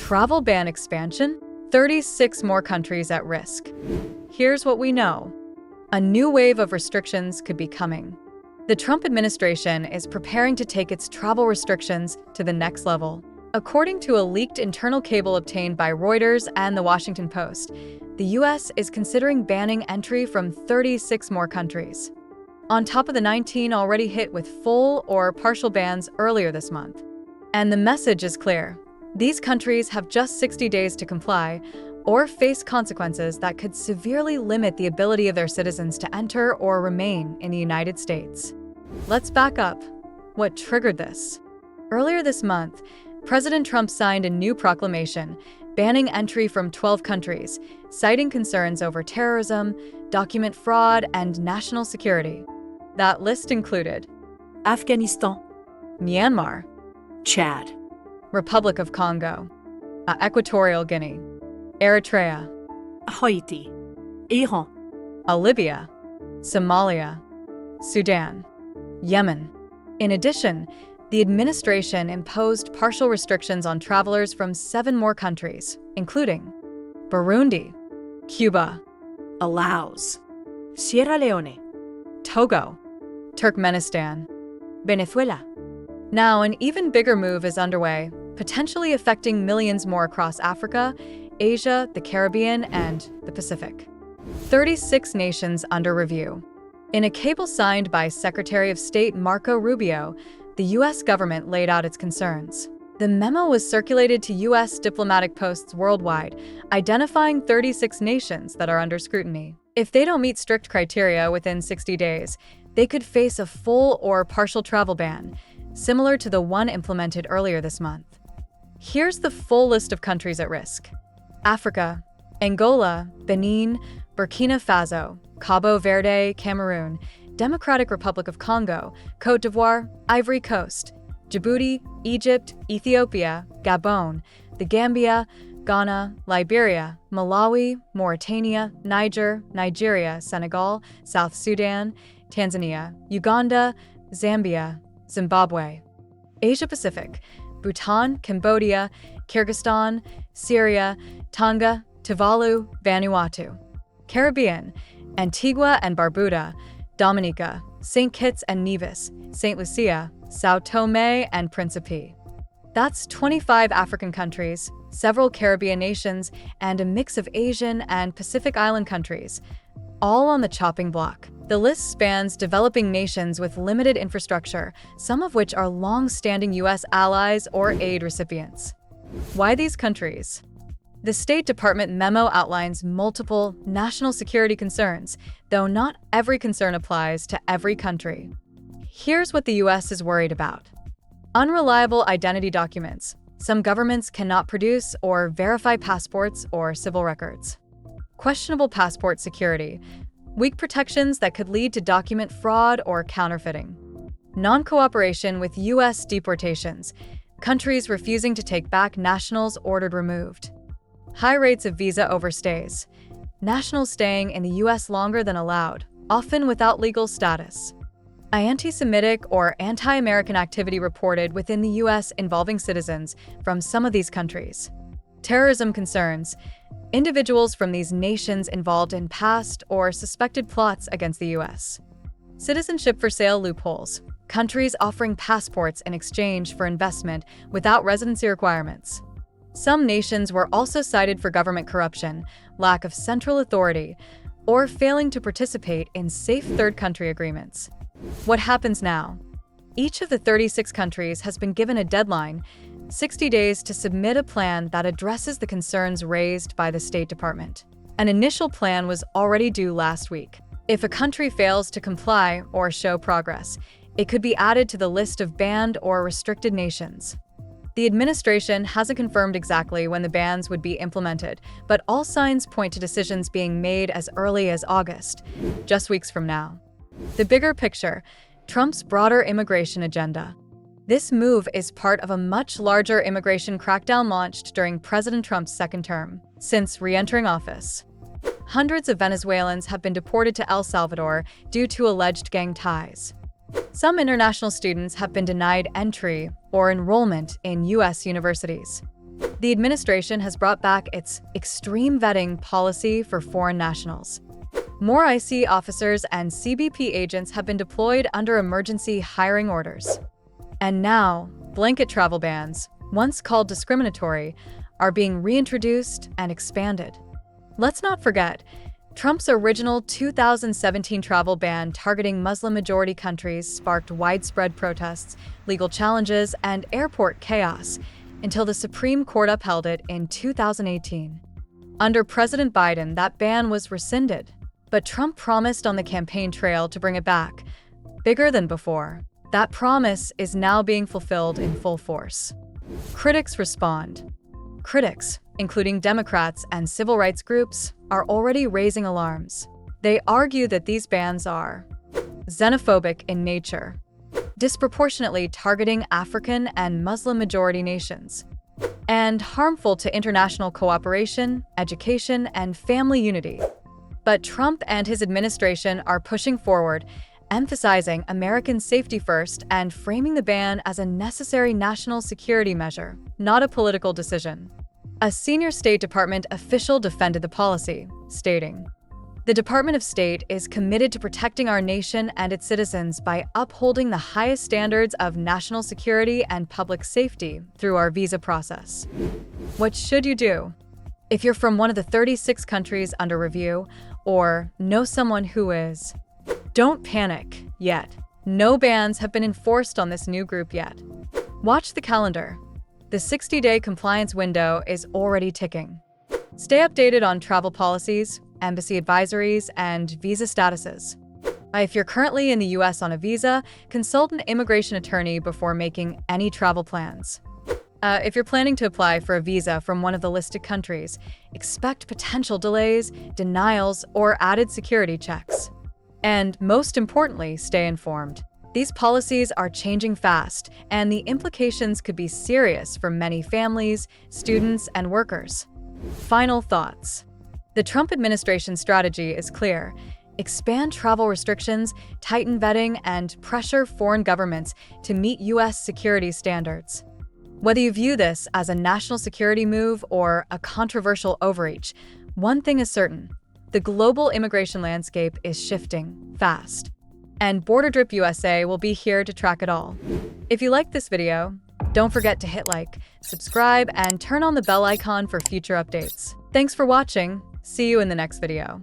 Travel ban expansion? 36 more countries at risk. Here's what we know. A new wave of restrictions could be coming. The Trump administration is preparing to take its travel restrictions to the next level. According to a leaked internal cable obtained by Reuters and The Washington Post, the U.S. is considering banning entry from 36 more countries, on top of the 19 already hit with full or partial bans earlier this month. And the message is clear. These countries have just 60 days to comply or face consequences that could severely limit the ability of their citizens to enter or remain in the United States. Let's back up. What triggered this? Earlier this month, President Trump signed a new proclamation banning entry from 12 countries, citing concerns over terrorism, document fraud, and national security. That list included Afghanistan, Myanmar, Chad, Republic of Congo, Equatorial Guinea, Eritrea, Haiti, Iran, Libya, Somalia, Sudan, Yemen. In addition, the administration imposed partial restrictions on travelers from 7 more countries, including Burundi, Cuba, Laos, Sierra Leone, Togo, Turkmenistan, Venezuela. Now, an even bigger move is underway, potentially affecting millions more across Africa, Asia, the Caribbean, and the Pacific. 36 nations under review. In a cable signed by Secretary of State Marco Rubio, the U.S. government laid out its concerns. The memo was circulated to U.S. diplomatic posts worldwide, identifying 36 nations that are under scrutiny. If they don't meet strict criteria within 60 days, they could face a full or partial travel ban, similar to the one implemented earlier this month. Here's the full list of countries at risk. Africa, Angola, Benin, Burkina Faso, Cabo Verde, Cameroon, Democratic Republic of Congo, Côte d'Ivoire, Ivory Coast, Djibouti, Egypt, Ethiopia, Gabon, the Gambia, Ghana, Liberia, Malawi, Mauritania, Niger, Nigeria, Senegal, South Sudan, Tanzania, Uganda, Zambia, Zimbabwe. Asia Pacific, Bhutan, Cambodia, Kyrgyzstan, Syria, Tonga, Tuvalu, Vanuatu. Caribbean, Antigua and Barbuda, Dominica, St. Kitts and Nevis, St. Lucia, Sao Tome and Principe. That's 25 African countries, several Caribbean nations, and a mix of Asian and Pacific Island countries, all on the chopping block. The list spans developing nations with limited infrastructure, some of which are long-standing U.S. allies or aid recipients. Why these countries? The State Department memo outlines multiple national security concerns, though not every concern applies to every country. Here's what the U.S. is worried about. Unreliable identity documents. Some governments cannot produce or verify passports or civil records. Questionable passport security. Weak protections that could lead to document fraud or counterfeiting. Non-cooperation with U.S. deportations. Countries refusing to take back nationals ordered removed. High rates of visa overstays. Nationals staying in the U.S. longer than allowed, often without legal status. Anti-Semitic or anti-American activity reported within the U.S. involving citizens from some of these countries. Terrorism concerns. Individuals from these nations involved in past or suspected plots against the U.S. Citizenship for sale loopholes. Countries offering passports in exchange for investment without residency requirements. Some nations were also cited for government corruption, lack of central authority, or failing to participate in safe third country agreements. What happens now? Each of the 36 countries has been given a deadline, 60 days to submit a plan that addresses the concerns raised by the State Department. An initial plan was already due last week. If a country fails to comply or show progress, it could be added to the list of banned or restricted nations. The administration hasn't confirmed exactly when the bans would be implemented, but all signs point to decisions being made as early as August, just weeks from now. The bigger picture, Trump's broader immigration agenda. This move is part of a much larger immigration crackdown launched during President Trump's second term. Since re-entering office, hundreds of Venezuelans have been deported to El Salvador due to alleged gang ties. Some international students have been denied entry or enrollment in U.S. universities. The administration has brought back its extreme vetting policy for foreign nationals. More IC officers and CBP agents have been deployed under emergency hiring orders. And now, blanket travel bans, once called discriminatory, are being reintroduced and expanded. Let's not forget, Trump's original 2017 travel ban targeting Muslim-majority countries sparked widespread protests, legal challenges, and airport chaos until the Supreme Court upheld it in 2018. Under President Biden, that ban was rescinded, but Trump promised on the campaign trail to bring it back, bigger than before. That promise is now being fulfilled in full force. Critics respond. Critics, including Democrats and civil rights groups, are already raising alarms. They argue that these bans are xenophobic in nature, disproportionately targeting African and Muslim-majority nations, and harmful to international cooperation, education, and family unity. But Trump and his administration are pushing forward, emphasizing American safety first and framing the ban as a necessary national security measure, not a political decision. A senior State Department official defended the policy, stating, "The Department of State is committed to protecting our nation and its citizens by upholding the highest standards of national security and public safety through our visa process." What should you do? If you're from one of the 36 countries under review, or know someone who is, don't panic yet. No bans have been enforced on this new group yet. Watch the calendar. The 60-day compliance window is already ticking. Stay updated on travel policies, embassy advisories, and visa statuses. If you're currently in the US on a visa, consult an immigration attorney before making any travel plans. If you're planning to apply for a visa from one of the listed countries, expect potential delays, denials, or added security checks. And most importantly, stay informed. These policies are changing fast, and the implications could be serious for many families, students, and workers. Final thoughts. The Trump administration strategy is clear. Expand travel restrictions, tighten vetting, and pressure foreign governments to meet U.S. security standards. Whether you view this as a national security move or a controversial overreach, one thing is certain. The global immigration landscape is shifting fast, and BorderDrip USA will be here to track it all. If you liked this video, don't forget to hit like, subscribe, and turn on the bell icon for future updates. Thanks for watching. See you in the next video.